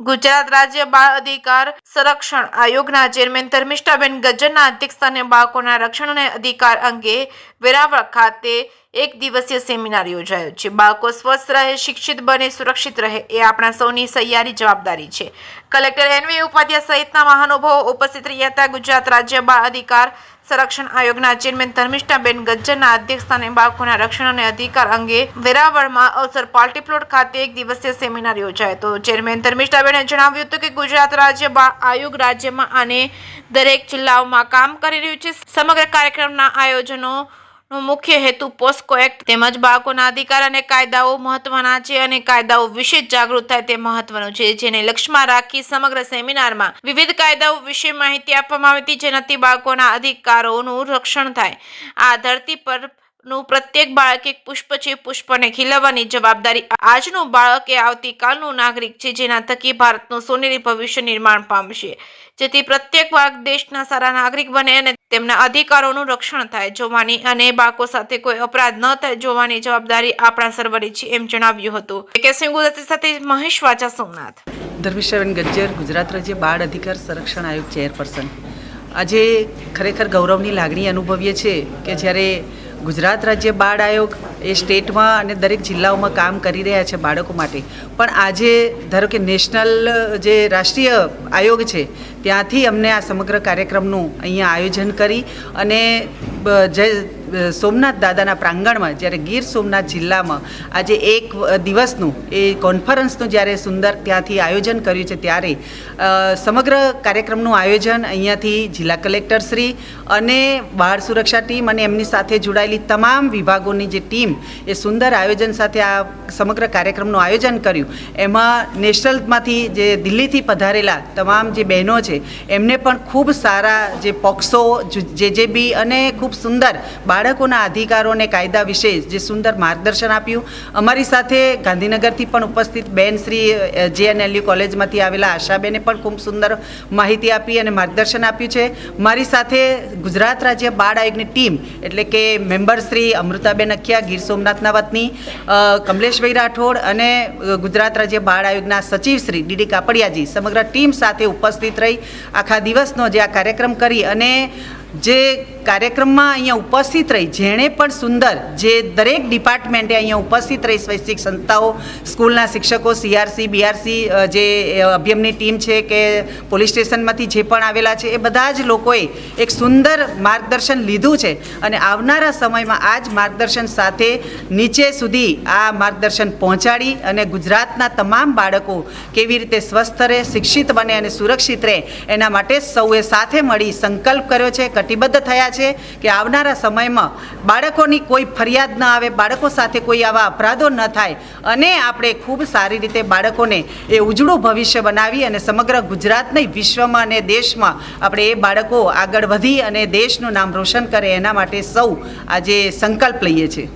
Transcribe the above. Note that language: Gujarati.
ગુજરાત રાજ્ય બાળ અધિકાર સંરક્ષણ આયોગના ચેરમેન ધર્મિષ્ઠાબેન ગજ્જરના અધ્યક્ષસ્થાને બાળકોના રક્ષણ અને અધિકાર અંગે વેરાવળ ખાતે એક દિવસીય સેમિનાર યોજાયો છે। બાળકો સ્વસ્થ રહે, શિક્ષિત બને, સુરક્ષિત રહે એ આપણા સૌની સહિયારી જવાબદારી છે। કલેક્ટર એનવી ઉપાધ્યાય સહિતના મહાનુભાવો ઉપસ્થિત રહ્યા હતા। ગુજરાત રાજ્ય બાળ અધિકાર સંરક્ષણ આયોગના ચેરમેન ધર્મિષ્ઠાબેન ગજ્જરના અધ્યક્ષસ્થાને બાળકોના રક્ષણ અને અધિકાર અંગે વેરાવળમાં અવસર પાર્ટી પ્લોટ ખાતે એક દિવસીય સેમિનાર યોજાયો હતો। ચેરમેન ધર્મિષ્ઠાબેને જણાવ્યું હતું કે ગુજરાત રાજ્ય બાળ આયોગ રાજ્યમાં અને દરેક જિલ્લાઓમાં કામ કરી રહ્યું છે। સમગ્ર કાર્યક્રમના આયોજનો મુખ્ય હેતુ પોસ્કો એક્ટ તેમજ બાળકોના અધિકાર અને કાયદાઓ મહત્વના છે અને કાયદાઓ વિશે જાગૃત થાય તે મહત્વનું છે, જેને લક્ષ્યમાં રાખી સમગ્ર સેમિનારમાં વિવિધ કાયદાઓ વિશે માહિતી આપવામાં આવી હતી, જેનાથી બાળકોના અધિકારોનું રક્ષણ થાય। આ ધરતી પર નું પ્રત્યેક બાળક એક પુષ્પ છે, પુષ્પને ખીલવવાની જવાબદારી આજનું બાળક એ આવતીકાલનું નાગરિક છે, જેના થકી ભારતનું સોનેરી ભવિષ્ય નિર્માણ પામશે, જેથી પ્રત્યેક બાળક દેશના સારા નાગરિક બને અને તેમના અધિકારોનું રક્ષણ થાય। જોવાની અને બાળકો સાથે કોઈ અપરાધ ન થાય જોવાની જવાબદારી આપણા સર્વની છે એમ જણાવ્યું હતું। ગુજરાતી સાથે મહેશ વાચા, સોમનાથ। ધર્મિષ્ઠાબેન ગજ્જર, ગુજરાત રાજ્ય બાળ અધિકાર સંરક્ષણ આયોગ ચેરપર્સન। આજે ખરેખર ગૌરવની લાગણી અનુભવીએ છીએ કે જ્યારે ગુજરાત રાજ્ય બાળ આયોગ એ સ્ટેટમાં અને દરેક જિલ્લાઓમાં કામ કરી રહ્યા છે બાળકો માટે, પણ આજે ધારો કે નેશનલ જે રાષ્ટ્રીય આયોગ છે ત્યાંથી અમને આ સમગ્ર કાર્યક્રમનું અહીંયા આયોજન કરી અને જય સોમનાથ દાદાના પ્રાંગણમાં જ્યારે ગીર સોમનાથ જિલ્લામાં આજે એક દિવસનું એ કોન્ફરન્સનું જ્યારે સુંદર ત્યાંથી આયોજન કર્યું છે, ત્યારે સમગ્ર કાર્યક્રમનું આયોજન અહીંયાથી જિલ્લા કલેક્ટરશ્રી અને બાળ સુરક્ષા ટીમ અને એમની સાથે જોડાયેલી તમામ વિભાગોની જે ટીમ એ સુંદર આયોજન સાથે આ સમગ્ર કાર્યક્રમનું આયોજન કર્યું। એમાં નેશનલમાંથી જે દિલ્હીથી પધારેલા તમામ જે બહેનો છે એમને પણ ખૂબ સારા જે પોક્સો JJB અને ખૂબ સુંદર બાળકોના અધિકારો અને કાયદા વિશે જે સુંદર માર્ગદર્શન આપ્યું। અમારી સાથે ગાંધીનગરથી પણ ઉપસ્થિત બેન શ્રી JNLU કોલેજમાંથી આવેલા આશાબેને પણ ખૂબ સુંદર માહિતી આપી અને માર્ગદર્શન આપ્યું છે। મારી સાથે ગુજરાત રાજ્ય બાળ આયોગની ટીમ એટલે કે મેમ્બર શ્રી અમૃતાબેન અખિયા ગીર સોમનાથના વતની, કમલેશભાઈ રાઠોડ અને ગુજરાત રાજ્ય બાળ આયોગના સચિવ શ્રી DD કાપડિયાજી સમગ્ર ટીમ સાથે ઉપસ્થિત રહી આખા દિવસનો જે આ કાર્યક્રમ કરી અને જે કાર્યક્રમમાં અહીંયા ઉપસ્થિત રહી જેણે પણ સુંદર જે દરેક ડિપાર્ટમેન્ટે અહીંયા ઉપસ્થિત રહી, સ્વૈચ્છિક સંસ્થાઓ, સ્કૂલના શિક્ષકો, CRC BRC જે અભિયમની ટીમ છે કે પોલીસ સ્ટેશનમાંથી જે પણ આવેલા છે એ બધા જ લોકોએ એક સુંદર માર્ગદર્શન લીધું છે અને આવનારા સમયમાં આ જ માર્ગદર્શન સાથે નીચે સુધી આ માર્ગદર્શન પહોંચાડી અને ગુજરાતના તમામ બાળકો કેવી રીતે સ્વસ્થ રહે, શિક્ષિત બને અને સુરક્ષિત રહે એના માટે સૌએ સાથે મળી સંકલ્પ કર્યો છે, કટિબદ્ધ થયા છે કે આવનારા સમયમાં બાળકોની કોઈ ફરિયાદ ન આવે, બાળકો સાથે કોઈ આવા અપરાધો ન થાય અને આપણે ખૂબ સારી રીતે બાળકોને એ ઉજળું ભવિષ્ય બનાવી અને સમગ્ર ગુજરાત નહીં વિશ્વમાં અને દેશમાં આપણે એ બાળકો આગળ વધી અને દેશનું નામ રોશન કરે એના માટે સૌ આજે સંકલ્પ લઈએ છીએ।